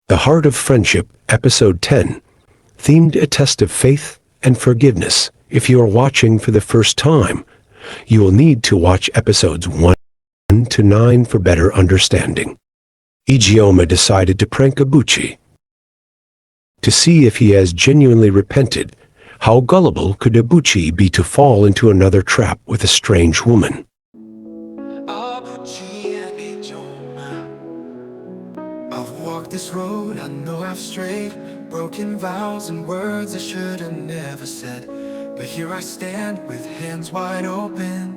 The Heart of Friendship, Episode 10, themed a test of faith and forgiveness. If you are watching for the first time, you will need to watch episodes 1 to 9 for better understanding. Ijeoma decided to prank Abuchi to see if he has genuinely repented. How gullible could Abuchi be to fall into another trap with a strange woman? Abuchi and Ijeoma. I've walked this road, I know I've strayed, broken vows and words I should have never said. But here I stand with hands wide open,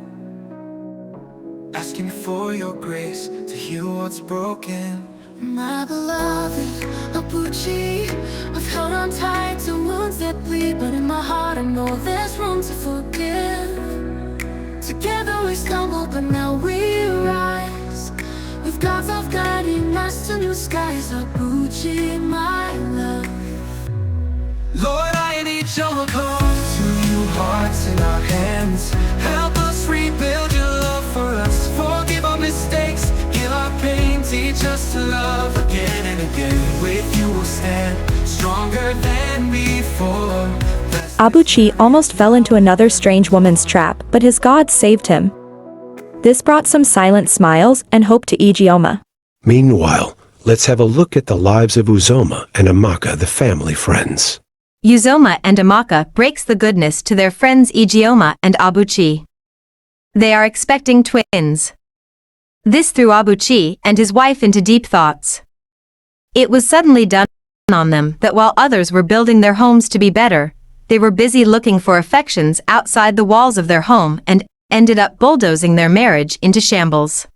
asking for your grace to heal what's broken. My beloved Abuchi, I've held on tight to wounds that bleed, but in my heart I know there's room to forgive. Together we stumble, but now we rise, with God's love guiding us to new skies. Abuchi, my love. Lord, I and Ijeoma come to you, hearts in our hands. Help us rebuild your love for us. Forgive our mistakes, heal our pain, teach us to love again and again. With you we'll stand, stronger than before. Abuchi almost fell into another strange woman's trap, but his God saved him. This brought some silent smiles and hope to Ijeoma. Meanwhile, let's have a look at the lives of Uzoma and Amaka, the family friends. Uzoma and Amaka breaks the goodness to their friends Ijeoma and Abuchi. They are expecting twins. This threw Abuchi and his wife into deep thoughts. It was suddenly done on them that while others were building their homes to be better, they were busy looking for affections outside the walls of their home and ended up bulldozing their marriage into shambles.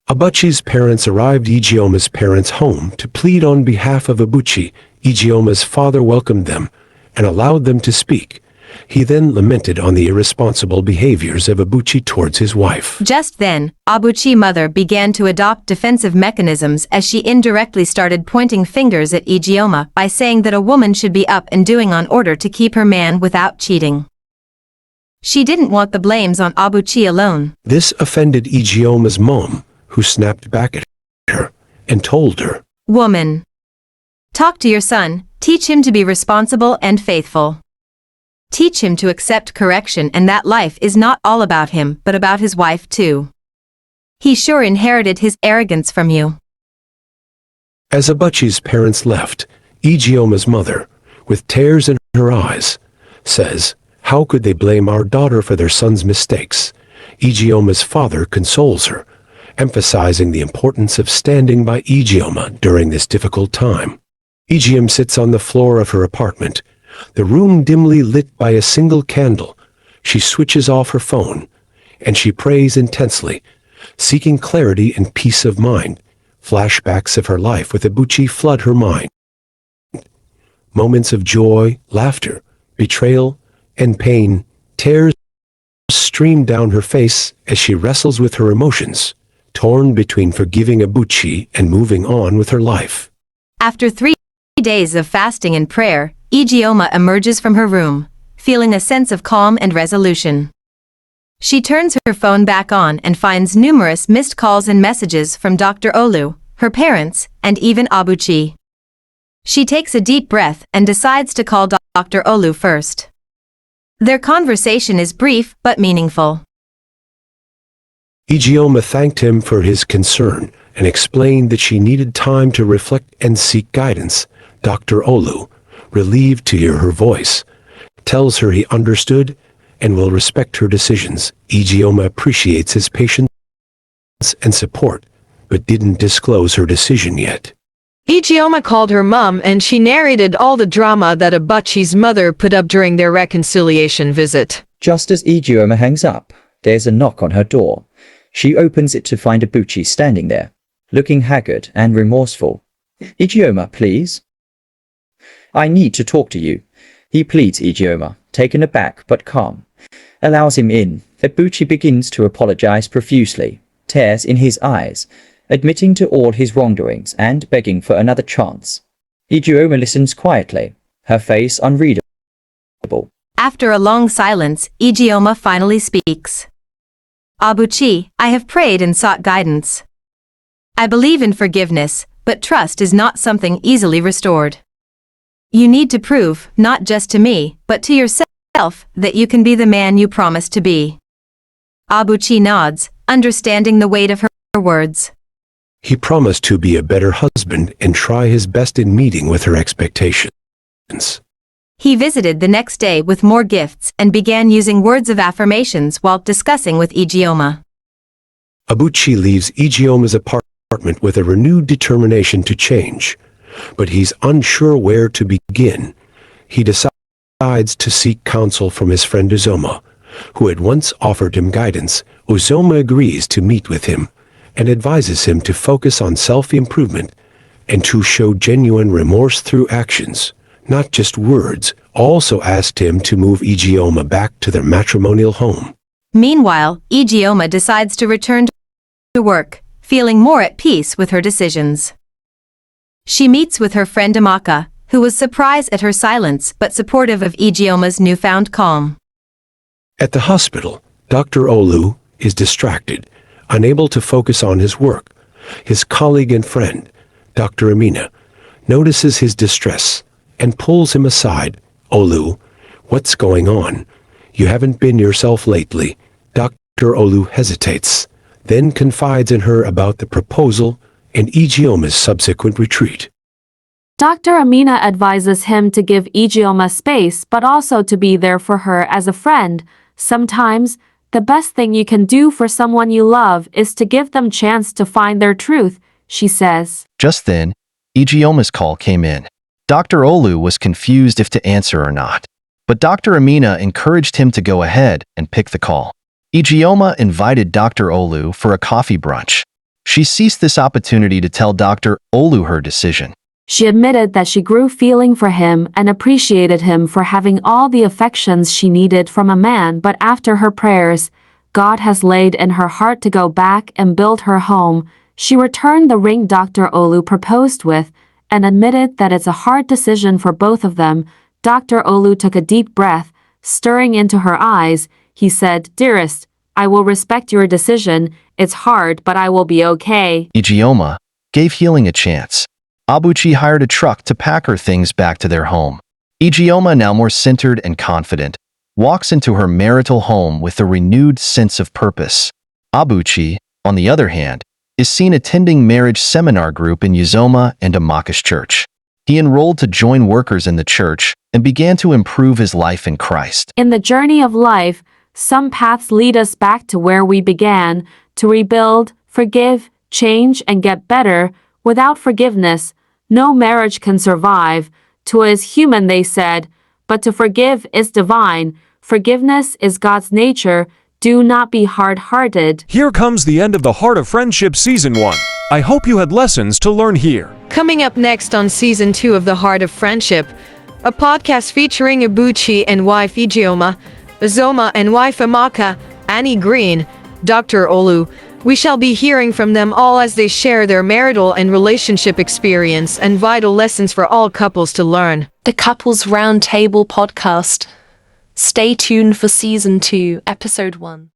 Abuchi's parents arrived at Ijeoma's parents' home to plead on behalf of Abuchi. Ijeoma's father welcomed them and allowed them to speak. He then lamented on the irresponsible behaviors of Abuchi towards his wife. Just then, Abuchi's mother began to adopt defensive mechanisms as she indirectly started pointing fingers at Ijeoma by saying that a woman should be up and doing in order to keep her man without cheating. She didn't want the blames on Abuchi alone. This offended Ijeoma's mom, who snapped back at her and told her, "Woman, talk to your son, teach him to be responsible and faithful. Teach him to accept correction and that life is not all about him but about his wife too. He sure inherited his arrogance from you." As Abuchi's parents left, Ijeoma's mother, with tears in her eyes, says, "How could they blame our daughter for their son's mistakes?" Ijeoma's father consoles her, emphasizing the importance of standing by Ijeoma during this difficult time. Ijeoma sits on the floor of her apartment, the room dimly lit by a single candle. She switches off her phone, and she prays intensely, seeking clarity and peace of mind. Flashbacks of her life with Abuchi flood her mind. Moments of joy, laughter, betrayal, and pain, tears stream down her face as she wrestles with her emotions, torn between forgiving Abuchi and moving on with her life. After 3 days of fasting and prayer, Ijeoma emerges from her room, feeling a sense of calm and resolution. She turns her phone back on and finds numerous missed calls and messages from Dr. Olu, her parents, and even Abuchi. She takes a deep breath and decides to call Dr. Olu first. Their conversation is brief but meaningful. Ijeoma thanked him for his concern and explained that she needed time to reflect and seek guidance. Dr. Olu, relieved to hear her voice, tells her he understood and will respect her decisions. Ijeoma appreciates his patience and support, but didn't disclose her decision yet. Ijeoma called her mom and she narrated all the drama that Abuchi's mother put up during their reconciliation visit. Just as Ijeoma hangs up, there's a knock on her door. She opens it to find Abuchi standing there, looking haggard and remorseful. "Ijeoma, please." "I need to talk to you," he pleads. Ijeoma, taken aback but calm, allows him in. Abuchi begins to apologize profusely, tears in his eyes, admitting to all his wrongdoings and begging for another chance. Ijeoma listens quietly, her face unreadable. After a long silence, Ijeoma finally speaks. "Abuchi, I have prayed and sought guidance. I believe in forgiveness, but trust is not something easily restored. You need to prove, not just to me, but to yourself, that you can be the man you promised to be. Abuchi nods, understanding the weight of her words. He promised to be a better husband and try his best in meeting with her expectations. He visited the next day with more gifts and began using words of affirmations while discussing with Ijeoma. Abuchi leaves Ijeoma's apartment with a renewed determination to change, but he's unsure where to begin. He decides to seek counsel from his friend Uzoma, who had once offered him guidance. Uzoma agrees to meet with him and advises him to focus on self-improvement and to show genuine remorse through actions, not just words. Also asked him to move Ijeoma back to their matrimonial home. Meanwhile, Ijeoma decides to return to work, feeling more at peace with her decisions. She meets with her friend Amaka, who was surprised at her silence but supportive of Ijeoma's newfound calm. At the hospital, Dr. Olu is distracted, unable to focus on his work. His colleague and friend, Doctor Amina, notices his distress and pulls him aside. Olu, what's going on? You haven't been yourself lately. Dr. Olu hesitates, then confides in her about the proposal and Ijeoma's subsequent retreat. Dr. Amina advises him to give Ijeoma space but also to be there for her as a friend. Sometimes, the best thing you can do for someone you love is to give them chance to find their truth, she says. Just then, Ijeoma's call came in. Dr. Olu was confused if to answer or not, but Dr. Amina encouraged him to go ahead and pick the call. Ijeoma invited Dr. Olu for a coffee brunch. She seized this opportunity to tell Dr. Olu her decision. She admitted that she grew feeling for him and appreciated him for having all the affections she needed from a man, but after her prayers, God has laid in her heart to go back and build her home. She returned the ring Dr. Olu proposed with and admitted that it's a hard decision for both of them. Dr. Olu took a deep breath, stirring into her eyes. He said, "Dearest, I will respect your decision. It's hard, but I will be okay." Ijeoma gave healing a chance. Abuchi hired a truck to pack her things back to their home. Ijeoma, now more centered and confident, walks into her marital home with a renewed sense of purpose. Abuchi, on the other hand, is seen attending marriage seminar group in Uzoma and Amaka's church. He enrolled to join workers in the church and began to improve his life in Christ. In the journey of life, some paths lead us back to where we began, to rebuild, forgive, change, and get better. Without forgiveness, no marriage can survive. To is human, they said, but to forgive is divine. Forgiveness is God's nature. Do not be hard-hearted. Here comes the end of the Heart of Friendship Season 1. I hope you had lessons to learn here. Coming up next on Season 2 of The Heart of Friendship, a podcast featuring Abuchi and wife Ijeoma, Uzoma and wife Amaka, Annie Green, Dr. Olu. We shall be hearing from them all as they share their marital and relationship experience and vital lessons for all couples to learn. The Couples Roundtable podcast. Stay tuned for Season 2, Episode 1.